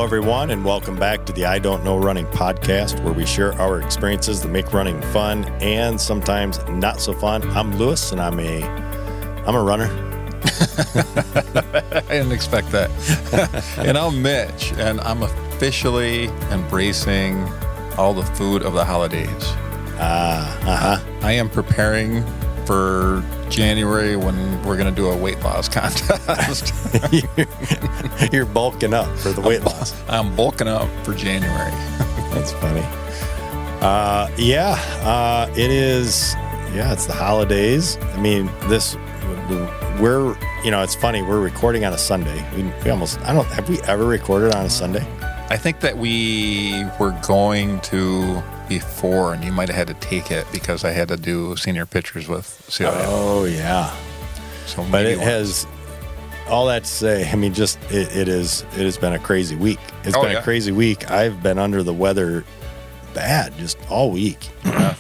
everyone, and welcome back to the I Don't Know Running podcast, where we share our experiences that make running fun and sometimes not so fun. I'm Lewis, and I'm a runner. I didn't expect that. And I'm Mitch, and I'm officially embracing all the food of the holidays. I am preparing for January when we're going to do a weight loss contest. You're bulking up for the weight loss. I'm bulking up for January. That's funny. It is. Yeah, it's the holidays. I mean, it's funny. We're recording on a Sunday. Have we ever recorded on a Sunday? I think that we were going to before, and you might have had to take it because I had to do senior pictures with CIM. Oh, yeah. So but it has all that to say, I mean, just it has been a crazy week. It's been a crazy week. I've been under the weather bad just all week. Yeah.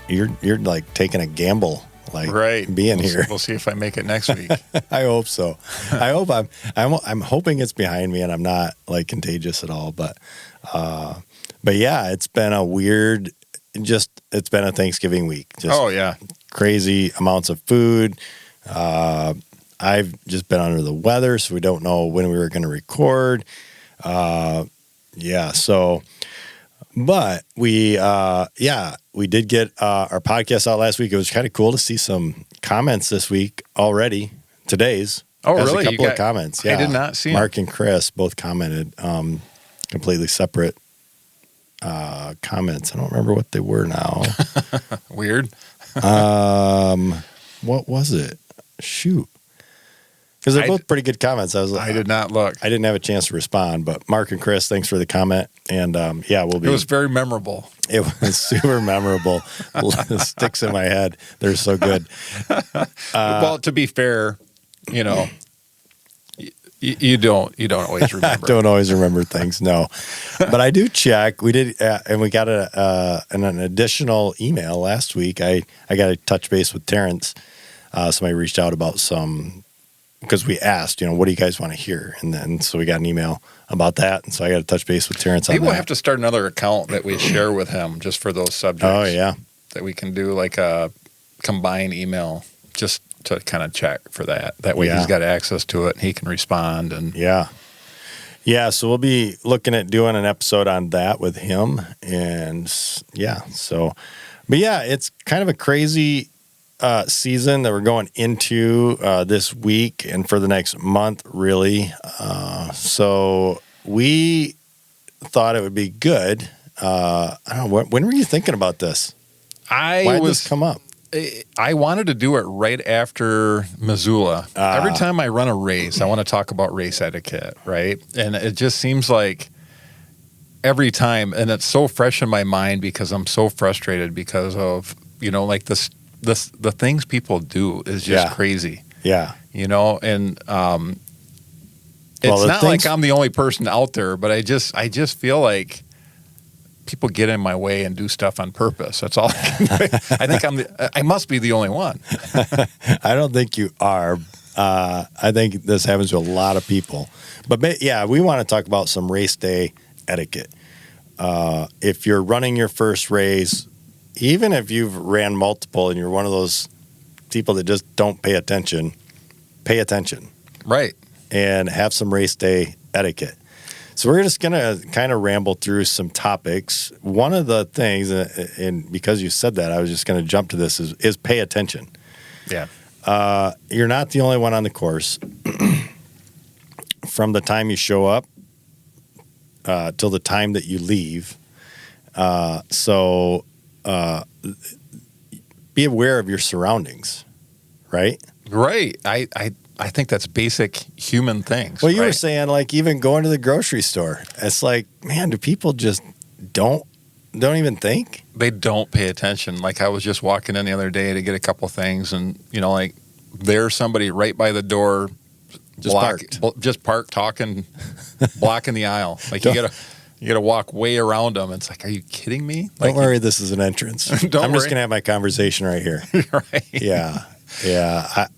You're like taking a gamble, like being here. We'll see if I make it next week. I hope so. I'm hoping it's behind me and I'm not like contagious at all. But yeah, it's been it's been a Thanksgiving week. Just crazy amounts of food. I've just been under the weather, so we don't know when we were going to record. But we did get our podcast out last week. It was kind of cool to see some comments this week already. Today's. Oh, really? A couple of comments. Yeah. I did not see Mark and Chris both commented completely separate comments. I don't remember what they were now. Weird. What was it? Shoot. Because they're both pretty good comments. I did not look. I didn't have a chance to respond, but Mark and Chris, thanks for the comment. And we'll be. It was very memorable. It was super memorable. It sticks in my head. They're so good. Well, to be fair, you don't always remember. I don't always remember things, no. But I do check. We did, and we got an additional email last week. I got a touch base with Terrence. Somebody reached out about because we asked, what do you guys want to hear? And then so we got an email about that. And so I got to touch base with Terrence on that. Maybe we'll have to start another account that we share with him just for those subjects. Oh, yeah. That we can do like a combined email just to kind of check for that. That way he's got access to it and he can respond. And Yeah, so we'll be looking at doing an episode on that with him. And it's kind of a crazy season that we're going into this week and for the next month, really. So we thought it would be good. I don't know, when were you thinking about this? Why did this come up? I wanted to do it right after Missoula. Every time I run a race, I want to talk about race etiquette, right? And it just seems like every time, and it's so fresh in my mind because I'm so frustrated because of, the things people do is just crazy. Yeah. And it's not like I'm the only person out there, but I just feel like people get in my way and do stuff on purpose. That's all. I think I must be the only one. I don't think you are. I think this happens to a lot of people. But we want to talk about some race day etiquette. If you're running your first race, even if you've ran multiple and you're one of those people that just don't pay attention. Right. And have some race day etiquette. So we're just going to kind of ramble through some topics. One of the things, and because you said that, I was just going to jump to this, is pay attention. Yeah. You're not the only one on the course. From the time you show up till the time that you leave. Be aware of your surroundings, right? Right. I think that's basic human things. Well, you were saying, like, even going to the grocery store. It's like, man, do people just don't even think? They don't pay attention. Like, I was just walking in the other day to get a couple things, and, there's somebody right by the door, just parked talking, blocking the aisle. Like, you gotta walk way around them. It's like, are you kidding me? Don't worry, this is an entrance. I'm just gonna have my conversation right here. Right. Yeah.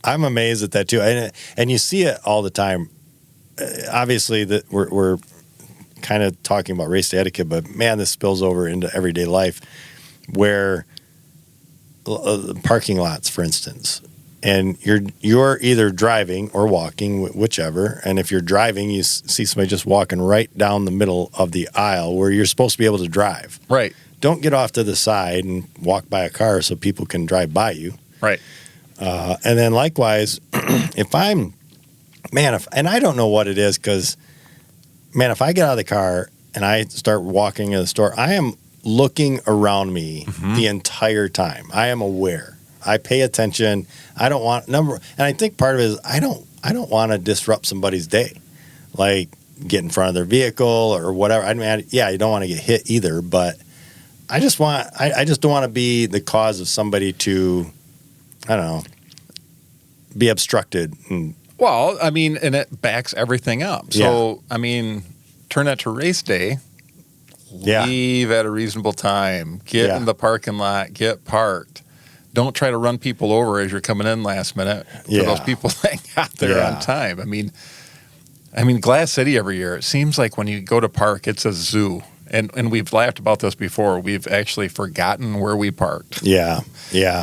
I'm amazed at that too, and you see it all the time. Obviously, that we're kind of talking about race day etiquette, but man, this spills over into everyday life where parking lots, for instance, and you're either driving or walking, whichever. And if you're driving, you see somebody just walking right down the middle of the aisle where you're supposed to be able to drive. Right. Don't get off to the side and walk by a car so people can drive by you. Right. And then likewise, if I'm, and I don't know what it is because, man, if I get out of the car and I start walking in the store, I am looking around me the entire time. I am aware. I pay attention. I don't want and I think part of it is I don't want to disrupt somebody's day, like get in front of their vehicle or whatever. I mean, you don't want to get hit either, but I just don't want to be the cause of somebody to, I don't know, be obstructed. Well, I mean, and it backs everything up. So, I mean, turn that to race day. Leave at a reasonable time. Get in the parking lot. Get parked. Don't try to run people over as you're coming in last minute for those people that got there on time. I mean, Glass City every year, it seems like when you go to park, it's a zoo. And we've laughed about this before. We've actually forgotten where we parked. Yeah.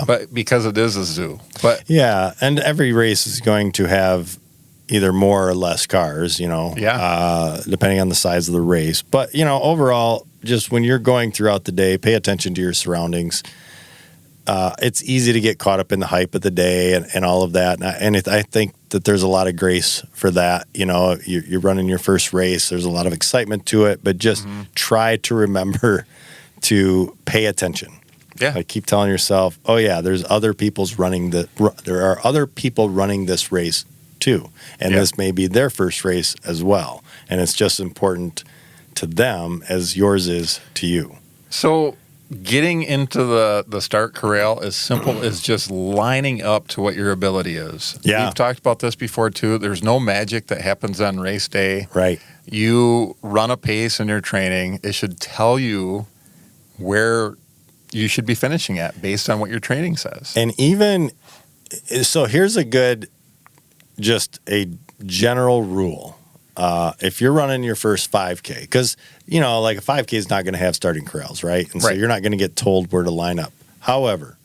But because it is a zoo. But and every race is going to have either more or less cars, depending on the size of the race. But, overall, just when you're going throughout the day, pay attention to your surroundings. It's easy to get caught up in the hype of the day and all of that. And I think that there's a lot of grace for that. You're running your first race. There's a lot of excitement to it, but just try to remember to pay attention. Yeah. Like keep telling yourself, oh yeah, there are other people running this race too. And this may be their first race as well. And it's just important to them as yours is to you. So getting into the start corral is simple as just lining up to what your ability is. Yeah. We've talked about this before too. There's no magic that happens on race day. Right. You run a pace in your training. It should tell you where you should be finishing at based on what your training says. And even so, here's just a general rule. If you're running your first 5K, because, like a 5K is not going to have starting corrals, right? And so you're not going to get told where to line up. However,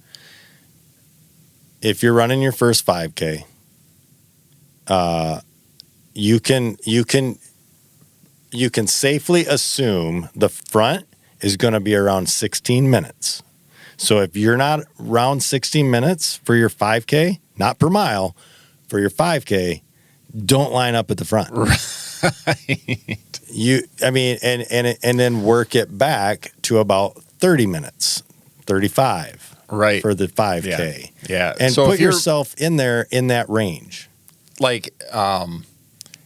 if you're running your first 5K, you can safely assume the front is going to be around 16 minutes. So if you're not around 16 minutes for your 5K, not per mile, for your 5K, don't line up at the front. Right. And then work it back to about 30 minutes, 35. Right. For the 5K. Yeah. And so put yourself in there in that range. Like, and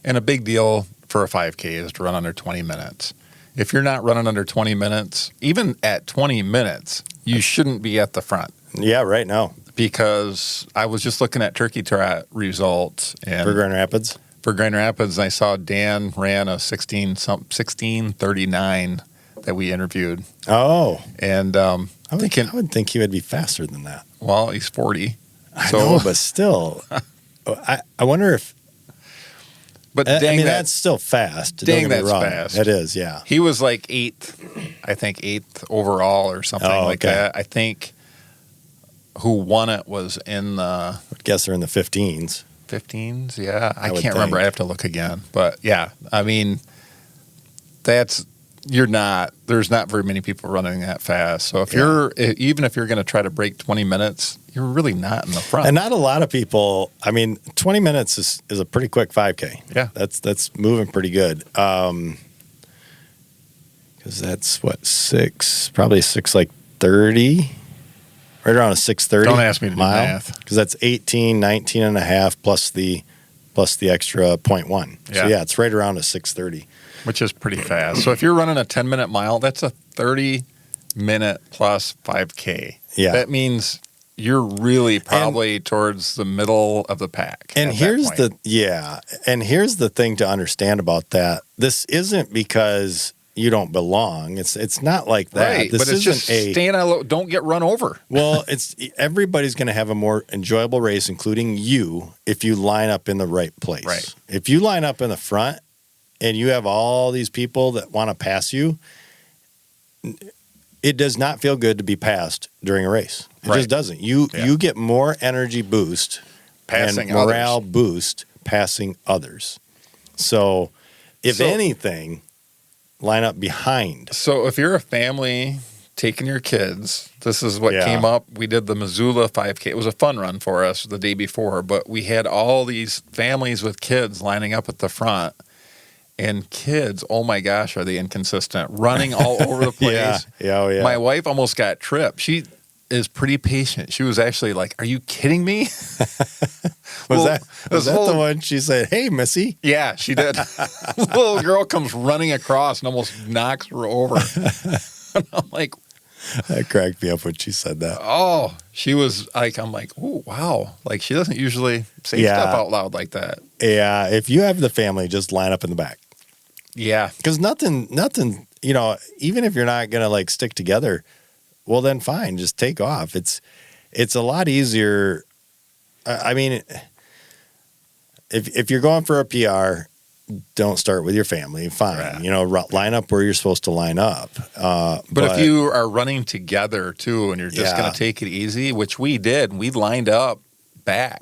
a big deal for a 5K is to run under 20 minutes. If you're not running under 20 minutes, even at 20 minutes, you shouldn't be at the front. Yeah, right now. Because I was just looking at Turkey Trot results. And for Grand Rapids? For Grand Rapids, I saw Dan ran a 16:39 that we interviewed. Oh. And I would think he would be faster than that. Well, he's 40. I know, but still. I wonder if... But that's still fast. Dang, that's fast. It is, yeah. He was like eighth overall or something like that. I think who won it was in the... I would guess they're in the 15s. 15s, yeah. I can't remember. I have to look again. But yeah, I mean, there's not very many people running that fast. So even if you're going to try to break 20 minutes, you're really not in the front. And not a lot of people, 20 minutes is a pretty quick 5K. Yeah. That's moving pretty good. Because that's probably 6:30, right around a 6:30. Don't ask me to do math. Because that's 19 and a half plus the extra 0.1. Yeah. So yeah, it's right around a 6:30. Which is pretty fast. So if you're running a 10-minute mile, that's a 30-minute plus 5K. Yeah. That means you're really probably towards the middle of the pack. And here's the thing to understand about that. This isn't because you don't belong. It's not like that. Right, this but it's just staying out. Don't get run over. Well, everybody's going to have a more enjoyable race, including you, if you line up in the right place. Right. If you line up in the front and you have all these people that want to pass you, it does not feel good to be passed during a race. It just doesn't. You get more energy boost Passing and morale others. boost passing others. So, if anything, line up behind. So if you're a family taking your kids, this is what came up. We did the Missoula 5K. It was a fun run for us the day before, but we had all these families with kids lining up at the front. And kids, oh my gosh, are they inconsistent, running all over the place. Yeah. My wife almost got tripped. She is pretty patient. She was actually like, "Are you kidding me?" Was that the one she said, "Hey, Missy"? Yeah, she did. Little girl comes running across and almost knocks her over. And I'm like, that cracked me up when she said that. oh, she was like, I'm like, oh, wow. Like, she doesn't usually say stuff out loud like that. Yeah, if you have the family, just line up in the back. Yeah. Because nothing, even if you're not going to like stick together, well, then fine, just take off. It's a lot easier. I mean, if you're going for a PR, don't start with your family. Fine. Right. Line up where you're supposed to line up. But if you are running together too, and you're just going to take it easy, which we did, we lined up back.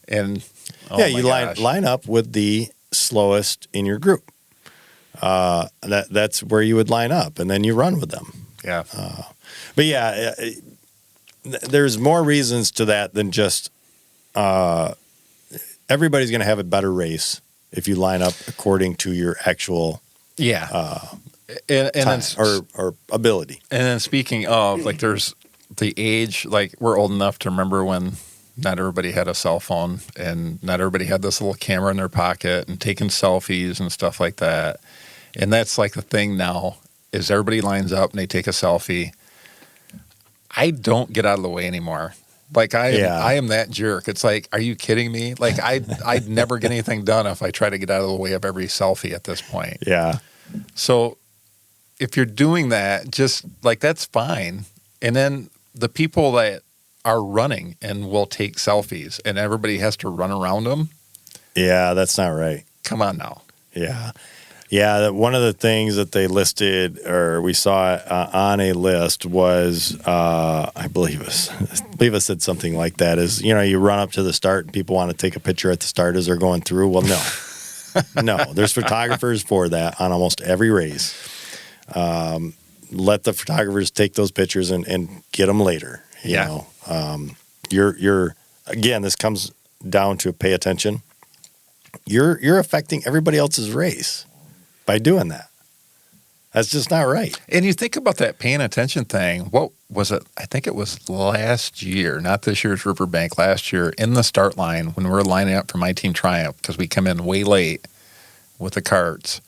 And you line up with the slowest in your group. That's where you would line up, and then you run with them. Yeah. But yeah, there's more reasons to that than just everybody's going to have a better race if you line up according to your actual and time or ability. And then speaking of, like, there's the age, like, we're old enough to remember when not everybody had a cell phone and not everybody had this little camera in their pocket and taking selfies and stuff like that. And that's like the thing now is everybody lines up and they take a selfie. I don't get out of the way anymore. Like I am that jerk. It's like, are you kidding me? Like I'd never get anything done if I try to get out of the way of every selfie at this point. Yeah. So if you're doing that, just like, that's fine. And then the people that are running and will take selfies and everybody has to run around them. Yeah, that's not right. Come on now. Yeah. Yeah, one of the things that they listed, or we saw on a list, was I believe it said something like that. Is you run up to the start and people want to take a picture at the start as they're going through. Well, no, there's photographers for that on almost every race. Let the photographers take those pictures and get them later. You know, you're again. This comes down to pay attention. You're affecting everybody else's race by doing that. That's just not right. And you think about that paying attention thing. What was it? I think it was last year, not this year's Riverbank, last year in the start line when we were lining up for My Team Triumph, because we come in way late with the carts,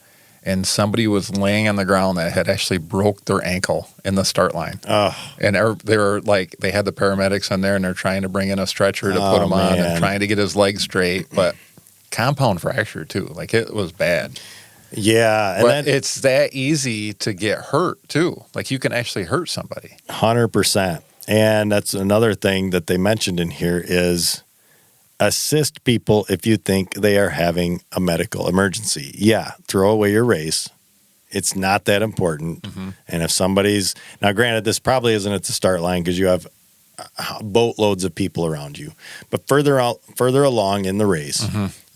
and somebody was laying on the ground that had actually broke their ankle in the start line. Oh. And they were like, they had the paramedics on there and they're trying to bring in a stretcher to put him on and trying to get his leg straight, but compound fracture too. Like, it was bad. Yeah. But it's that easy to get hurt too. Like, you can actually hurt somebody. 100%. And that's another thing that they mentioned in here is assist people if you think they are having a medical emergency. Yeah, throw away your race. It's not that important. Mm-hmm. And if somebody's... Now, granted, this probably isn't at the start line because you have boatloads of people around you. But further along in the race,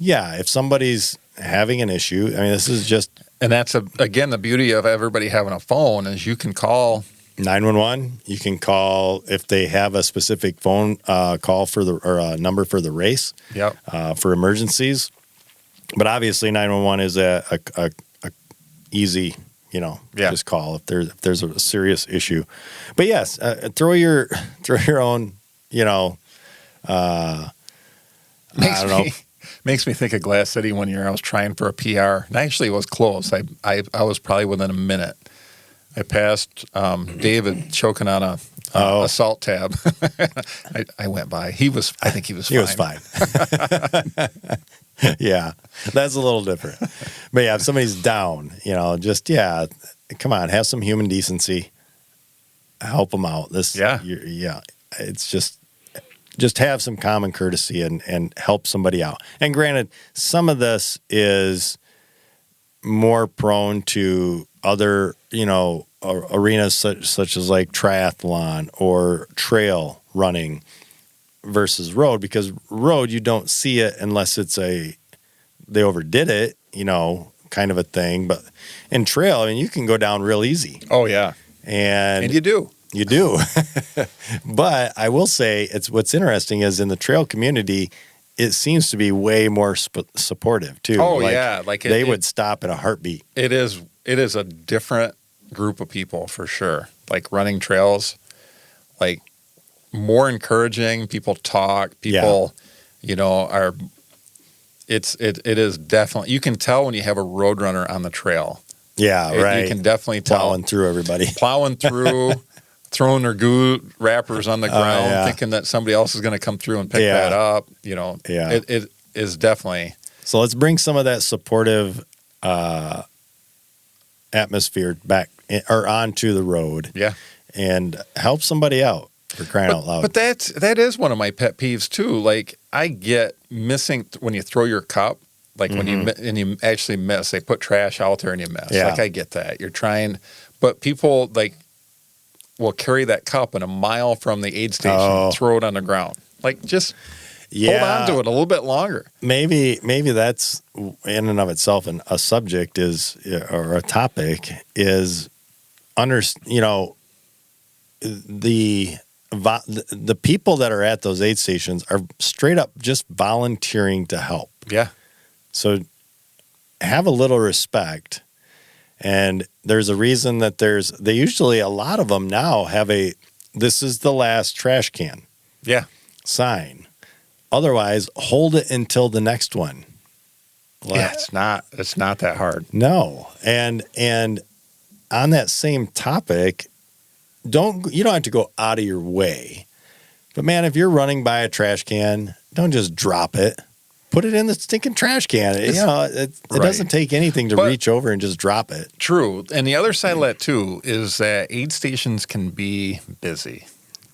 if somebody's having an issue, I mean, this is just... And that's, again, the beauty of everybody having a phone is you can call... 911. You can call if they have a specific phone call or a number for the race. Yep. For emergencies. But obviously 911 is a easy, just call if there's a serious issue. But yes, throw your own, I don't know. Makes me think of Glass City one year. I was trying for a PR. And actually, it was close. I was probably within a minute. I passed David choking on a salt tab. I went by. I think he was fine. He was fine. Yeah, that's a little different. But yeah, if somebody's down, come on, have some human decency. Help them out. It's just have some common courtesy and help somebody out. And granted, some of this is more prone to other, arenas such as like triathlon or trail running versus road, because road, you don't see it unless it's they overdid it, kind of a thing. But in trail, I mean, you can go down real easy. Oh, yeah. And you do. You do. But I will say what's interesting is in the trail community, it seems to be way more supportive too. Oh, yeah. Like they would stop at a heartbeat. It is a different group of people for sure. Like running trails, like more encouraging. People talk. People, are. It is definitely. You can tell when you have a road runner on the trail. Yeah, right. You can definitely tell. Plowing through everybody. Plowing through, throwing their goo wrappers on the ground, thinking that somebody else is going to come through and pick that up. It is definitely. So let's bring some of that supportive atmosphere back or onto the road. Yeah. And help somebody out, for crying out loud. But that is one of my pet peeves too. Like I get missing when you throw your cup. Like when you actually miss, they put trash out there and you miss. Yeah. Like I get that. You're trying, but people like will carry that cup and a mile from the aid station, throw it on the ground. Like just hold on to it a little bit longer. Maybe that's in and of itself a subject or a topic is the people that are at those aid stations are straight up just volunteering to help. Yeah. So have a little respect. And there's a reason that they usually, a lot of them now have this is the last trash can. Yeah. Sign. Otherwise, hold it until the next one. Yeah, it's not that hard. No. And on that same topic, you don't have to go out of your way. But man, if you're running by a trash can, don't just drop it. Put it in the stinking trash can. It doesn't take anything to reach over and just drop it. True. And the other side of that, too, is that aid stations can be busy.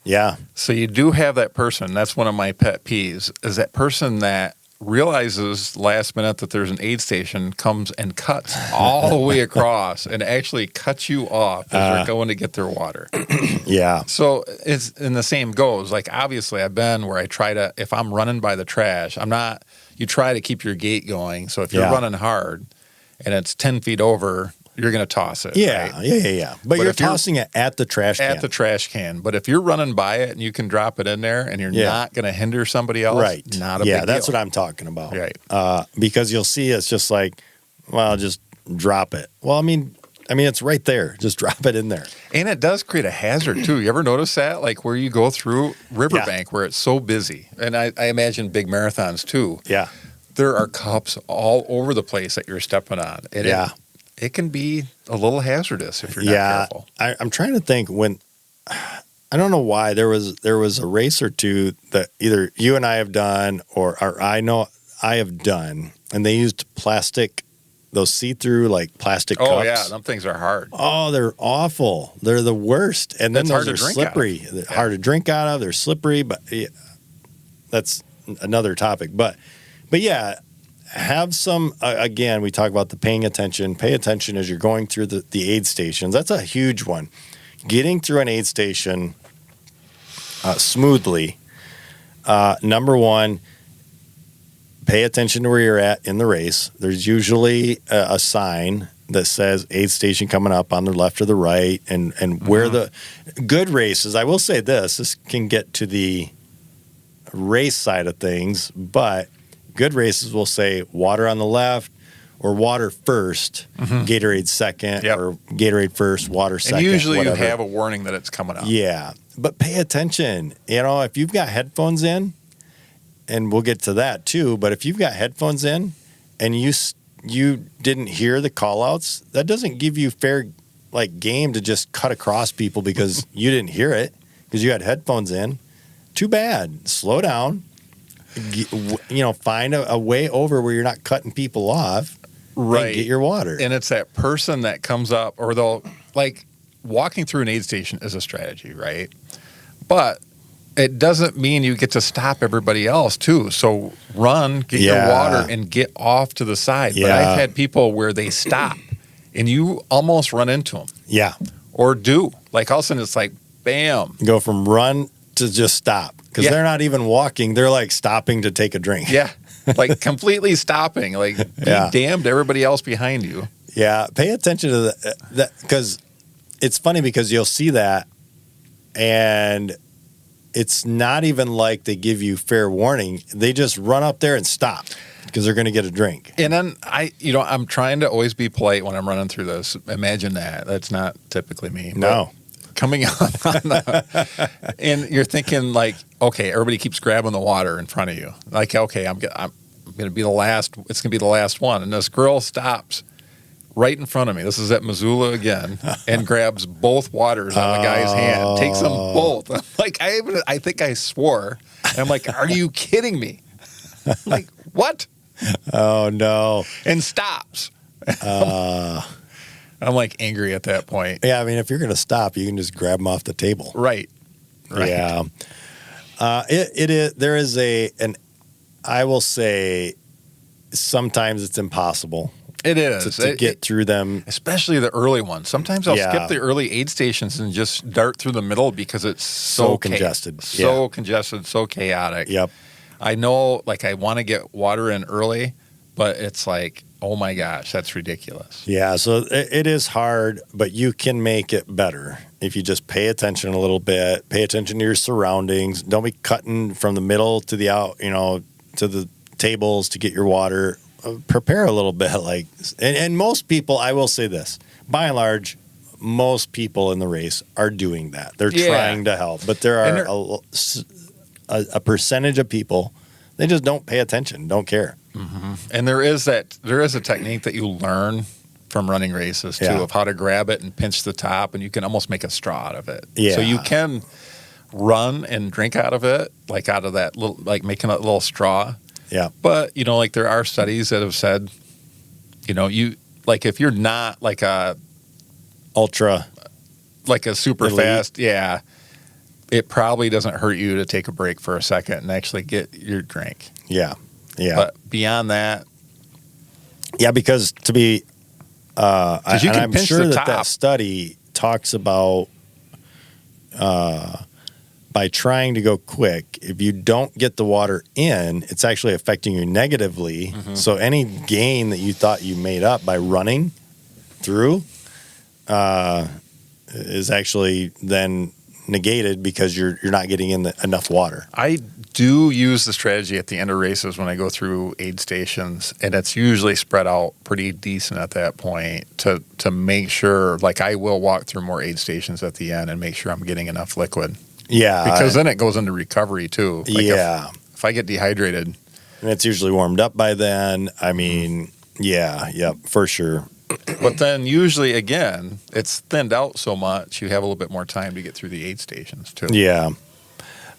Yeah. So you do have that person. That's one of my pet peeves, is that person that realizes last minute that there's an aid station, comes and cuts all the way across and actually cuts you off as they're going to get their water. Yeah. So it's in the same goes. Like, obviously, I've been where I try to, if I'm running by the trash, you try to keep your gait going. So if you're running hard and it's 10 feet over, you're going to toss it. Yeah, right? yeah. But you're tossing it at the trash can. At the trash can. But if you're running by it and you can drop it in there and you're not going to hinder somebody else, not a big deal. Yeah, that's what I'm talking about. Right. Because you'll see it's just like, well, just drop it. Well, I mean, it's right there. Just drop it in there. And it does create a hazard, too. You ever notice that? Like where you go through Riverbank where it's so busy. And I imagine big marathons, too. Yeah. There are cups all over the place that you're stepping on. And it can be a little hazardous if you're not careful. I'm trying to think when I don't know why there was a race or two that either you and I have done or I know I have done, and they used plastic, those see-through like plastic cups. Oh yeah, them things are hard. Oh, they're awful. They're the worst. And then those are slippery. Hard to drink out of. They're slippery, but that's another topic. But yeah. Have some, again, we talk about the paying attention. Pay attention as you're going through the aid stations. That's a huge one. Getting through an aid station smoothly. Number one, pay attention to where you're at in the race. There's usually a sign that says aid station coming up on the left or the right, and where the good races. I will say this can get to the race side of things, but good races will say water on the left or water first, Gatorade second, or Gatorade first, water second. And usually whatever. You have a warning that it's coming up. Yeah, but pay attention. If you've got headphones in, and we'll get to that too, but if you've got headphones in and you didn't hear the call-outs, that doesn't give you fair game to just cut across people because you didn't hear it because you had headphones in. Too bad. Slow down. Find a way over where you're not cutting people off. Right. And get your water. And it's that person that comes up, or they'll walking through an aid station is a strategy, right? But it doesn't mean you get to stop everybody else too. So run, get your water, and get off to the side. But I've had people where they stop, and you almost run into them. Yeah. Or do. Like all of a sudden it's like, bam. Go from run to just stop. Because they're not even walking. They're like stopping to take a drink. Yeah. Like completely stopping. Like be damned to everybody else behind you. Yeah. Pay attention to that. Because it's funny because you'll see that and it's not even like they give you fair warning. They just run up there and stop because they're going to get a drink. And then I'm trying to always be polite when I'm running through this. Imagine that. That's not typically me. No. Coming on and you're thinking like, okay, everybody keeps grabbing the water in front of you. Like, okay, I'm going to be the last. It's going to be the last one. And this girl stops right in front of me. This is at Missoula again, and grabs both waters on the guy's hand, takes them both. I'm like, I think I swore. And I'm like, are you kidding me? I'm like, what? Oh no! And stops. I'm like angry at that point. Yeah, I mean, if you're going to stop, you can just grab them off the table. Right. Yeah. It is. There is I will say, sometimes it's impossible. It is to get through them, especially the early ones. Sometimes I'll skip the early aid stations and just dart through the middle because it's so congested, congested, so chaotic. Yep. I know, like I want to get water in early, but it's like, oh my gosh, that's ridiculous. Yeah, so it is hard, but you can make it better if you just pay attention a little bit, pay attention to your surroundings. Don't be cutting from the middle to the out, to the tables to get your water. Prepare a little bit, and most people, I will say this, by and large, most people in the race are doing that. They're trying to help, but there are a percentage of people, they just don't pay attention, don't care. Mm-hmm. And there is a technique that you learn from running races too, of how to grab it and pinch the top, and you can almost make a straw out of it. Yeah. So you can run and drink out of it, like out of that little, like making a little straw. Yeah. But, like there are studies that have said, you, like if you're not like a ultra, like a super elite. fast, it probably doesn't hurt you to take a break for a second and actually get your drink. Yeah. Yeah. But beyond that. Yeah, because to be, I'm sure that study talks about by trying to go quick, if you don't get the water in, it's actually affecting you negatively. Mm-hmm. So any gain that you thought you made up by running through is actually then negated because you're not getting in enough water. I do use the strategy at the end of races when I go through aid stations, and it's usually spread out pretty decent at that point to make sure, like I will walk through more aid stations at the end and make sure I'm getting enough liquid. Yeah. Because then it goes into recovery too. Like if I get dehydrated. And it's usually warmed up by then. I mean, for sure. But then usually, again, it's thinned out so much, you have a little bit more time to get through the aid stations too. Yeah.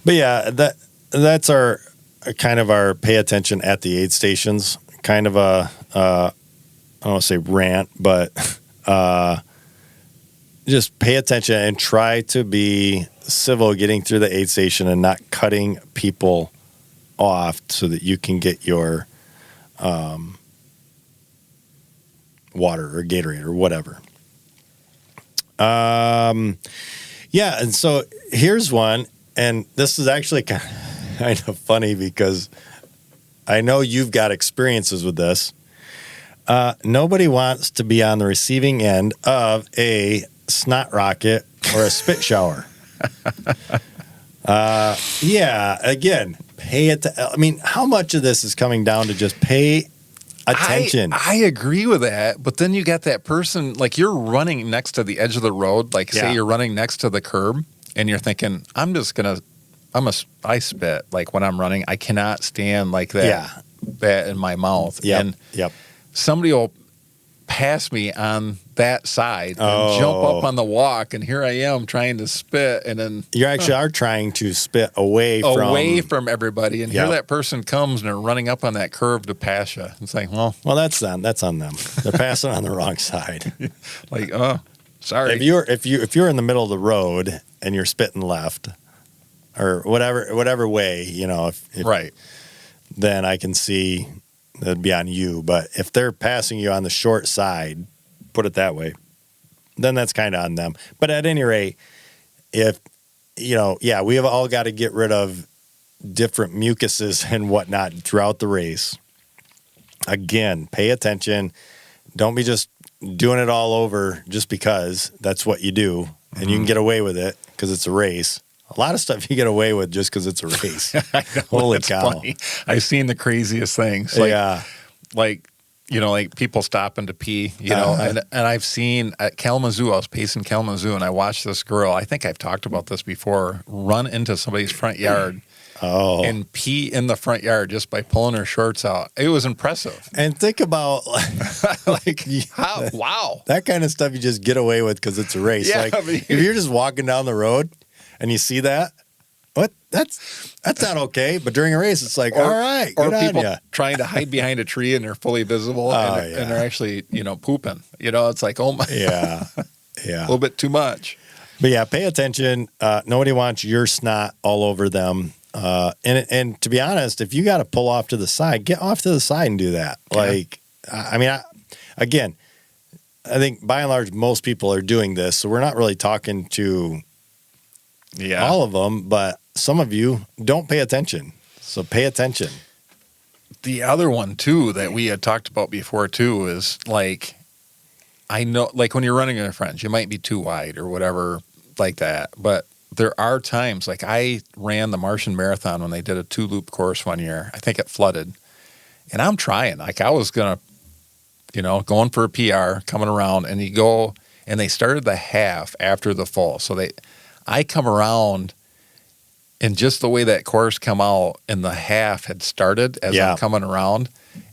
But that's our kind of our pay attention at the aid stations, kind of a, I don't want to say rant, but just pay attention and try to be civil getting through the aid station and not cutting people off so that you can get your water or Gatorade or whatever. And so here's one, and this is actually kind of funny because I know you've got experiences with this. Nobody wants to be on the receiving end of a snot rocket or a spit shower. Again, pay it. I mean, how much of this is coming down to just pay attention? I agree with that, but then you got that person, like you're running next to the edge of the road, like say you're running next to the curb, and you're thinking, I spit, like when I'm running, I cannot stand like that, that in my mouth. And somebody will pass me on that side and jump up on the walk, and here I am trying to spit, and then you actually are trying to spit away from everybody, and here that person comes and they're running up on that curve to pass you. It's like, well, that's on them. They're passing on the wrong side. Like, sorry. If you're in the middle of the road and you're spitting left, or whatever way, if Right. then I can see that'd be on you. But if they're passing you on the short side, put it that way, then that's kind of on them. But at any rate, if, we have all got to get rid of different mucuses and whatnot throughout the race. Again, pay attention. Don't be just doing it all over just because that's what you do and you can get away with it because it's a race. A lot of stuff you get away with just because it's a race. I know, Holy cow. Funny. I've seen the craziest things. Like people stopping to pee, and I've seen at Kalamazoo, I was pacing Kalamazoo, and I watched this girl, I think I've talked about this before, run into somebody's front yard and pee in the front yard just by pulling her shorts out. It was impressive. And think about, how, wow. That kind of stuff you just get away with because it's a race. Yeah, if you're just walking down the road and you see that, what? That's not okay. But during a race, it's like, all right, or good people on ya. trying to hide behind a tree and they're fully visible and they're actually, pooping. It's like, oh my, yeah, a little bit too much. But yeah, pay attention. Nobody wants your snot all over them. And to be honest, if you got to pull off to the side, get off to the side and do that. Yeah. I think by and large, most people are doing this. So we're not really talking to all of them, but some of you don't pay attention. So pay attention. The other one too, that we had talked about before too, is I know, when you're running with friends, you might be too wide or whatever like that. But there are times, I ran the Martian Marathon when they did a 2-loop course one year. I think it flooded. And I'm trying. I was going to, going for a PR, coming around, and you go, and they started the half after the full. So I come around, and just the way that course come out, and the half had started as I'm coming around,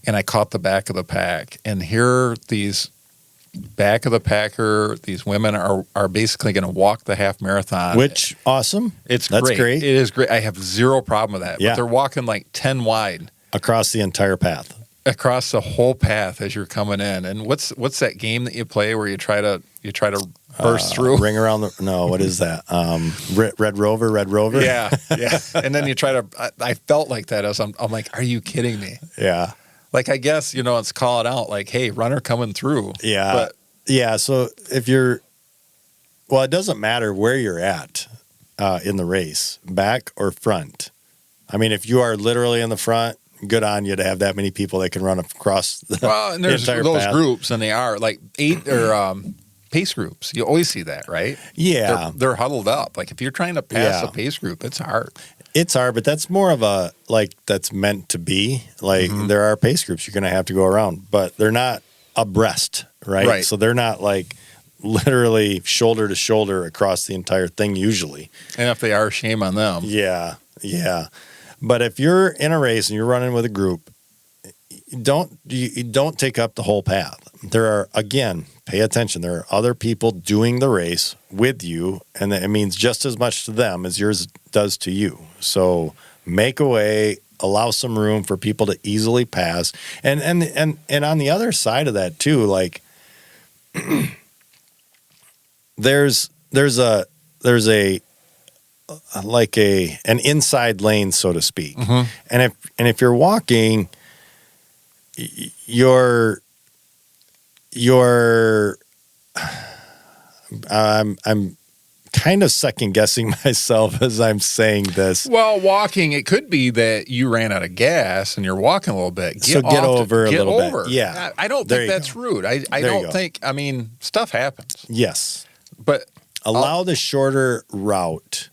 and I caught the back of the pack. And here these back of the packer, these women are basically going to walk the half marathon. Which, awesome. That's great. It is great. I have zero problem with that. Yeah. But they're walking 10 wide. Across the entire path. Across the whole path as you're coming in. And what's that game that you play where you try to burst through? Ring around what is that? Red Rover? Yeah. And then you try to, I felt like that as I'm like, are you kidding me? Yeah. I guess, it's calling out hey, runner coming through. Yeah. So if it doesn't matter where you're at in the race, back or front. I mean, if you are literally in the front, good on you to have that many people that can run across and there's the entire those path. groups, and they are 8 or pace groups. You always see that, right? Yeah. They're huddled up. If you're trying to pass a pace group, it's hard. It's hard, but that's more of a, that's meant to be. There are pace groups you're going to have to go around, but they're not abreast, right? So they're not literally shoulder to shoulder across the entire thing usually. And if they are, shame on them. Yeah. But if you're in a race and you're running with a group, you don't take up the whole path. There are, again, pay attention. There are other people doing the race with you, and it means just as much to them as yours does to you. So make a way, allow some room for people to easily pass. And on the other side of that too, there's an inside lane, so to speak. Mm-hmm. And if you're walking, I'm kind of second guessing myself as I'm saying this. Well, walking, it could be that you ran out of gas and you're walking a little bit. Get over a little bit. Yeah. I don't think that's rude. I don't think, stuff happens. Yes. But allow the shorter route,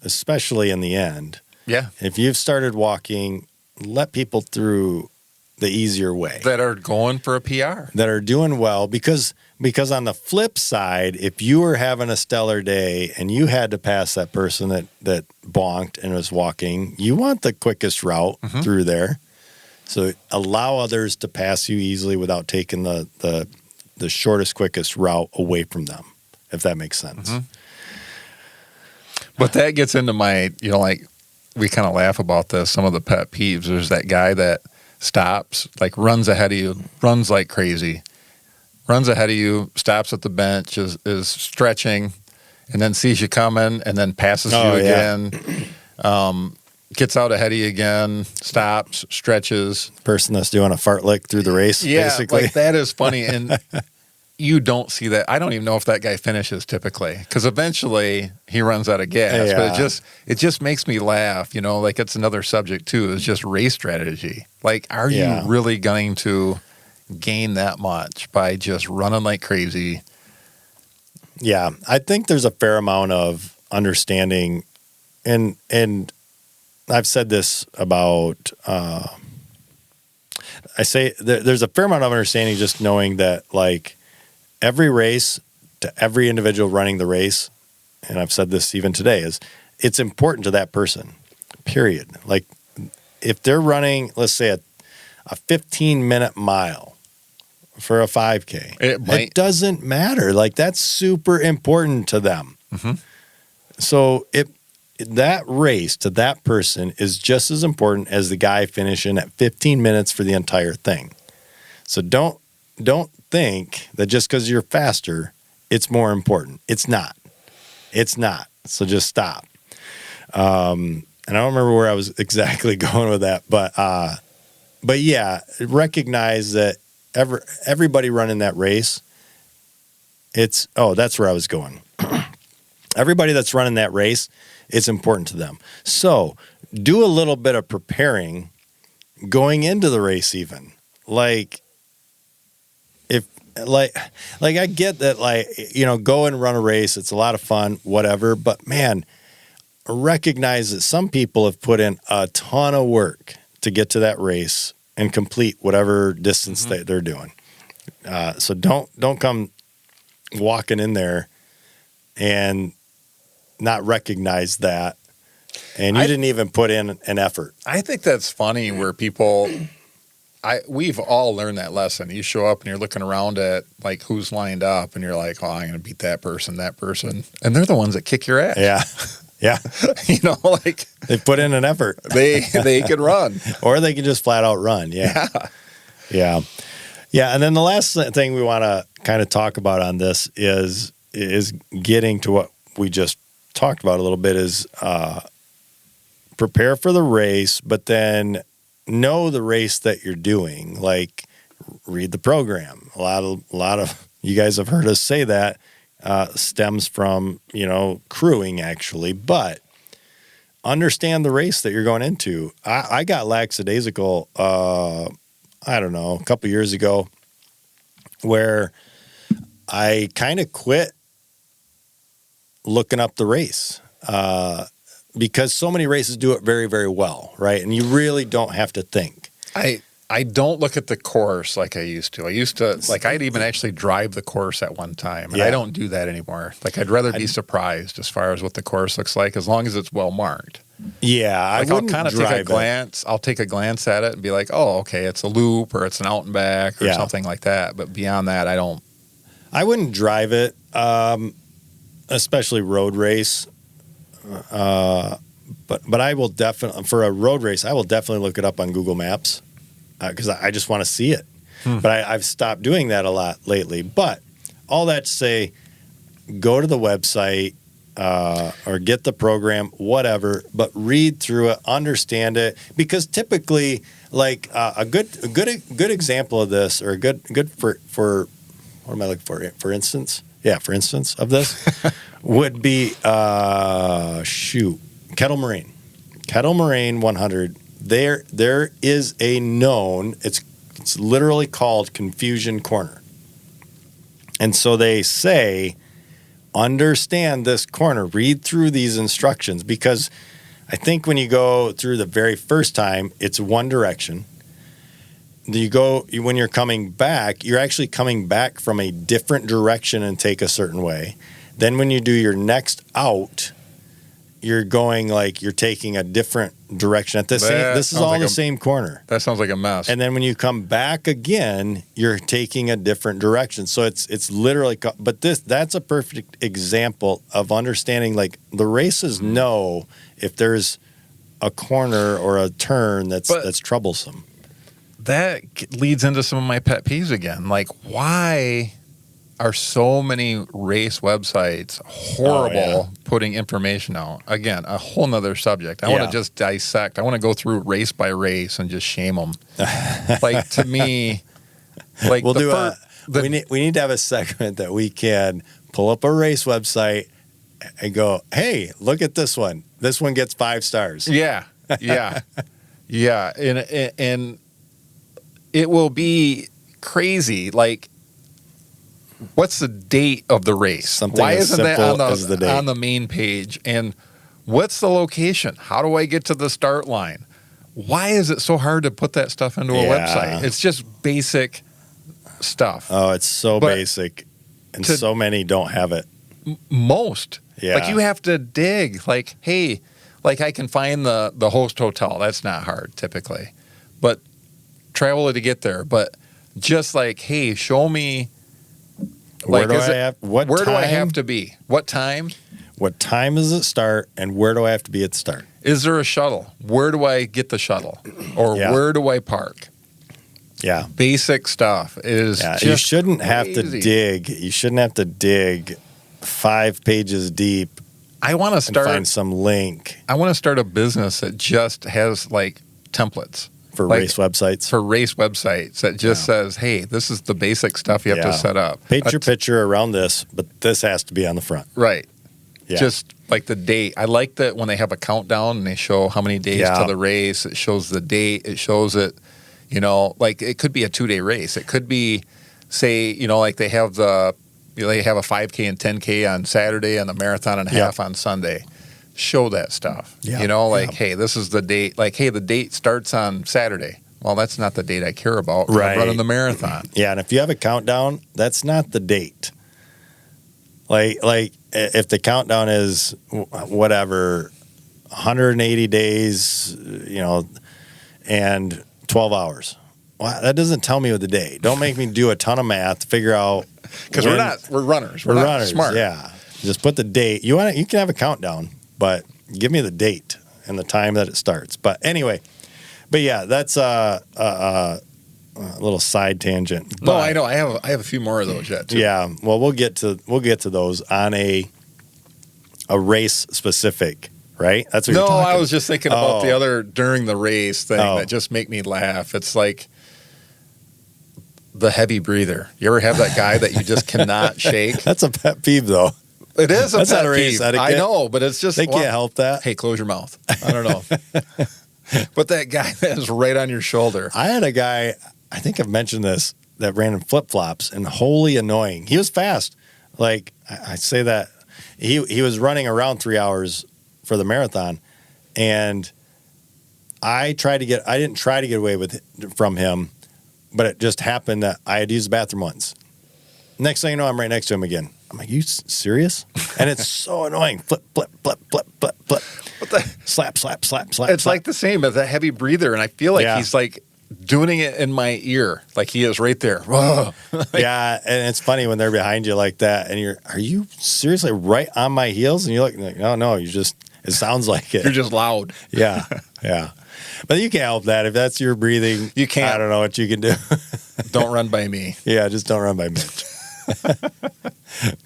especially in the end. Yeah. If you've started walking, let people through the easier way. That are going for a PR. That are doing well, because on the flip side, if you were having a stellar day and you had to pass that person that bonked and was walking, you want the quickest route through there. So allow others to pass you easily without taking the shortest, quickest route away from them, if that makes sense. Mm-hmm. But that gets into my, we kind of laugh about this, some of the pet peeves. There's that guy that stops, runs ahead of you, runs like crazy, runs ahead of you, stops at the bench, is stretching, and then sees you coming, and then passes you again. Gets out ahead of you again, stops, stretches. Person that's doing a fartlek through the race, basically. Like that is funny. And you don't see that. I don't even know if that guy finishes typically, because eventually he runs out of gas. Yeah. But it just makes me laugh. Like it's another subject too. It's just race strategy. Like, are you really going to gain that much by just running like crazy? Yeah, I think there's a fair amount of understanding, and I've said this about. I say there's a fair amount of understanding just knowing that like every race to every individual running the race, and I've said this even today, is it's important to that person. Period. Like if they're running, let's say a 15-minute mile for a 5K, it doesn't matter. Like that's super important to them. Mm-hmm. So that race to that person is just as important as the guy finishing at 15 minutes for the entire thing. So don't think that just because you're faster, it's more important. It's not. So just stop. And I don't remember where I was exactly going with that, but yeah, recognize that everybody running that race, that's where I was going. Everybody that's running that race, it's important to them. So do a little bit of preparing going into the race even. Like I get that go and run a race, it's a lot of fun, whatever, but man, recognize that some people have put in a ton of work to get to that race and complete whatever distance they're doing. So don't come walking in there and not recognize that, and you didn't even put in an effort. I think that's funny where people, we've all learned that lesson. You show up and you're looking around at like who's lined up, and you're like, oh, I'm going to beat that person, and they're the ones that kick your ass. Yeah. Like they put in an effort. They can run, or they can just flat out run. Yeah. And then the last thing we want to kind of talk about on this is getting to what we just talked about a little bit, is prepare for the race, but then know the race that you're doing. Like read the program. A lot of you guys have heard us say that stems from crewing actually, but understand the race that you're going into. I got lackadaisical. I don't know, a couple years ago, where I kind of quit looking up the race because so many races do it very, very well, right? And you really don't have to think. I don't look at the course like I used to. I'd even actually drive the course at one time, and I don't do that anymore. Like I'd rather be surprised as far as what the course looks like, as long as it's well marked. Yeah, I'll kind of take a glance. I'll take a glance at it and be like, oh, okay, it's a loop or it's an out and back or something like that. But beyond that, I don't. I wouldn't drive it, especially road race. But I will definitely, for a road race, I will definitely look it up on Google Maps because I just want to see it. But I've stopped doing that a lot lately. But all that to say, go to the website or get the program, whatever, but read through it, understand it, because typically, like a good example of this, or a good for what am I looking for? For instance of this would be Kettle Moraine 100. There is a known, it's literally called Confusion Corner. And so they say, understand this corner, read through these instructions, because I think when you go through the very first time, it's one direction. When you're coming back, you're actually coming back from a different direction and take a certain way. Then when you do your next out, you're going like you're taking a different direction at the same. This is all the same corner. That sounds like a mess. And then when you come back again, you're taking a different direction. So it's literally. But that's a perfect example of understanding. Like the races know if there's a corner or a turn that's troublesome. That leads into some of my pet peeves again. Like why? are so many race websites horrible putting information out. Again, a whole nother subject. I want to just dissect. I want to go through race by race and just shame them. Like, to me, like we'll we need to have a segment that we can pull up a race website and go, hey, look at this one. This one gets 5 stars. Yeah. Yeah. And it will be crazy. Like, what's the date of the race? Something Why as isn't that simple as the date on the main page? And what's the location? How do I get to the start line? Why is it so hard to put that stuff into a website? It's just basic stuff. Oh, it's so basic. And so many don't have it. Most. Yeah. Like, you have to dig. Like, hey, like, I can find the host hotel. That's not hard typically. But travel to get there. But just like, hey, show me. Like, where do I have to be? What time? What time does it start, and where do I have to be at the start? Is there a shuttle? Where do I get the shuttle? Or where do I park? Yeah. Basic stuff is just you shouldn't have to crazy. dig. You shouldn't have to dig 5 pages deep. I want to start find some link. I want to start a business that just has like templates. For race websites? For race websites that just says, hey, this is the basic stuff you have to set up. Paint your picture around this, but this has to be on the front. Right. Yeah. Just like the date. I like that when they have a countdown and they show how many days to the race. It shows the date. It shows it, like it could be a 2-day race. It could be, say, like they have they have a 5K and 10K on Saturday and the marathon and a half on Sunday. Show that stuff. Hey, this is the date. Like, hey, the date starts on Saturday. Well, that's not the date I care about. Right. I'm running the marathon. Yeah, and if you have a countdown, that's not the date. Like if the countdown is whatever, 180 days, and 12 hours. Well, that doesn't tell me what the day. Don't make me do a ton of math to figure out. Because we're runners. We're not runners. Smart. Yeah. Just put the date. You can have a countdown, but give me the date and the time that it starts. But anyway, that's a little side tangent. But, no, I know. I have a few more of those yet too. Yeah. Well, we'll get to those on a race specific, right? That's what you're talking. I was just thinking about the other during the race thing that just make me laugh. It's like the heavy breather. You ever have that guy that you just cannot shake? That's a pet peeve, though. It is a That's pet not a race peeve. etiquette. I know, but it's just they can't help that. Hey, close your mouth. I don't know. But that guy that is right on your shoulder. I had a guy, I think I've mentioned this, that ran in flip-flops and wholly annoying. He was fast. Like, I say that. He was running around 3 hours for the marathon, and I didn't try to get away from him, but it just happened that I had to use the bathroom once. Next thing you know, I'm right next to him again. I'm like, you serious? And it's so annoying. Flip, flip, flip, flip, flip, flip. Slap, slap, slap, slap. It's like the same as a heavy breather, and I feel like he's like doing it in my ear, like he is right there. Yeah, and it's funny when they're behind you like that, and are you seriously right on my heels? And you're like, no, it sounds like it. You're just loud. Yeah. But you can't help that. If that's your breathing, you can't. I don't know what you can do. Don't run by me. Yeah, just don't run by me.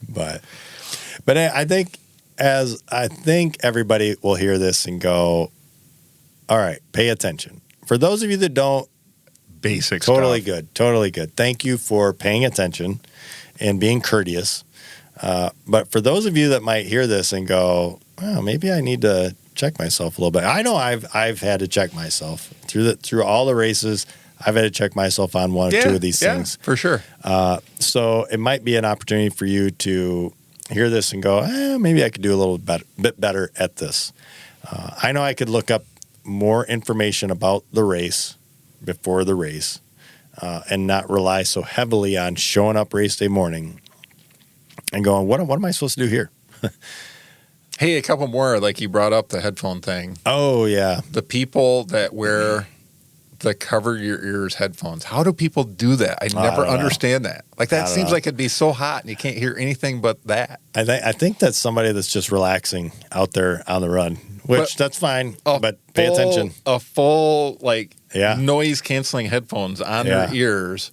But I think everybody will hear this and go, all right, pay attention. For those of you that don't, basic totally stuff. Totally good. Thank you for paying attention and being courteous. But for those of you that might hear this and go, well, maybe I need to check myself a little bit. I know I've had to check myself through all the races. I've had to check myself on one or two of these things. For sure. So it might be an opportunity for you to hear this and go, maybe I could do a little bit better at this. I know I could look up more information about the race before the race and not rely so heavily on showing up race day morning and going, what am I supposed to do here? Hey, a couple more, like you brought up the headphone thing. Oh, yeah. The people that wear the cover your ears headphones. How do people do that? I never understand that. Like, that seems like it'd be so hot and you can't hear anything but that. I think that's somebody that's just relaxing out there on the run, which that's fine, but pay attention. A full, noise-canceling headphones on their ears.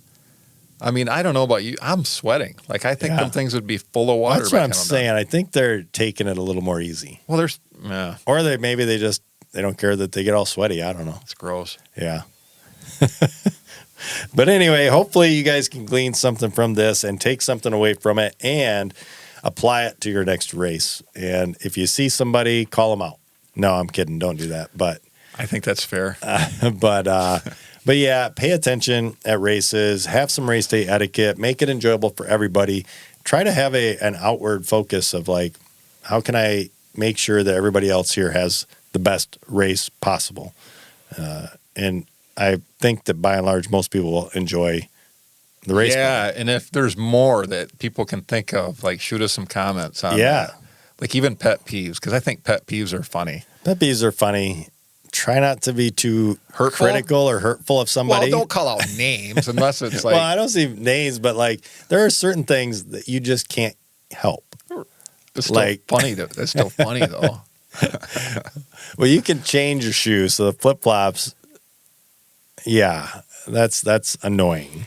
I mean, I don't know about you. I'm sweating. Like, I think Yeah. them things would be full of water. That's by what the I'm time saying. done. I think they're taking it a little more easy. Well, yeah, Or maybe they don't care that they get all sweaty. I don't know. it's gross. Yeah. But anyway, hopefully you guys can glean something from this and take something away from it and apply it to your next race. And if you see somebody, call them out. No, I'm kidding. Don't do that. But I think that's fair. but yeah, pay attention at races. Have some race day etiquette. Make it enjoyable for everybody. Try to have an outward focus of like, how can I make sure that everybody else here has the best race possible? And I think that by and large, most people will enjoy the race. Yeah, and if there's more that people can think of, like shoot us some comments on that. Like even pet peeves, because I think pet peeves are funny. Pet peeves are funny. Try not to be too Hurtful? critical or hurtful of somebody. Well, don't call out names unless it's like... Well, I don't see names, but like there are certain things that you just can't help. It's still like- funny. It's still funny, though. Well, you can change your shoes. So the flip-flops, yeah, that's annoying.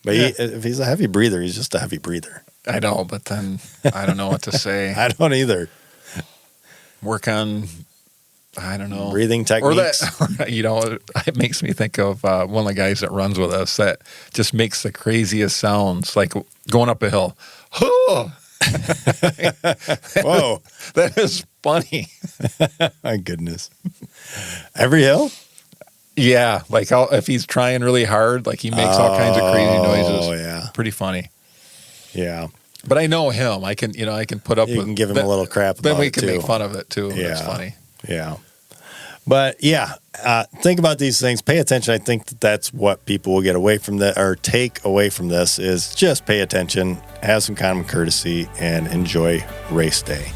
But Yeah. if he's a heavy breather, he's just a heavy breather. I know, but then I don't know what to say. I don't either. Work on, I don't know. Breathing Or techniques. that, you know, it makes me think of one of the guys that runs with us that just makes the craziest sounds, like going up a hill. Oh! Whoa. That is funny. My goodness. Every hill? Yeah, like if he's trying really hard, like he makes all kinds of crazy noises. Oh, yeah. Pretty funny. Yeah. But I know him. I can put up You with can give him a little crap about Then we it, can too. make fun of it too. Yeah. That's funny. Yeah. But yeah, think about these things. Pay attention. I think that's what people will get away from that or take away from this is just pay attention, have some common courtesy, and enjoy race day.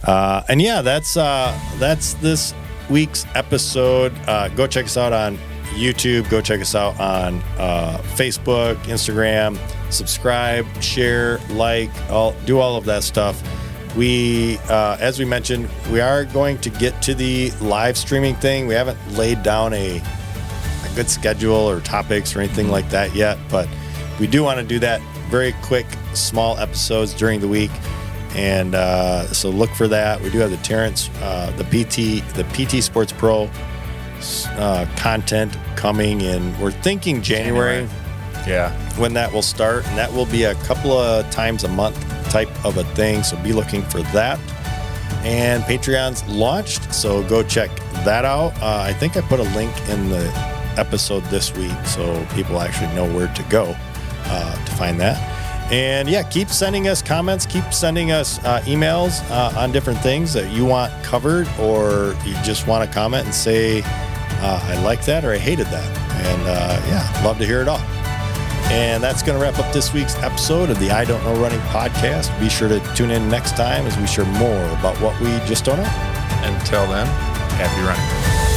And yeah, that's this week's episode. Go check us out on YouTube. Go check us out on Facebook, Instagram. Subscribe, share, like, do all of that stuff. We, as we mentioned, we are going to get to the live streaming thing. We haven't laid down a good schedule or topics or anything like that yet, but we do want to do that very quick, small episodes during the week. And so look for that. We do have the Terrence, the PT Sports Pro content coming in. We're thinking January. Yeah. When that will start, and that will be a couple of times a month type of a thing, so be looking for that. And Patreon's launched, so go check that out. I think I put a link in the episode this week, so people actually know where to go to find that. And yeah, keep sending us comments, keep sending us emails on different things that you want covered, or you just want to comment and say, I like that or I hated that. And yeah, love to hear it all. And that's going to wrap up this week's episode of the I Don't Know Running podcast. Be sure to tune in next time as we share more about what we just don't know. Until then, happy running.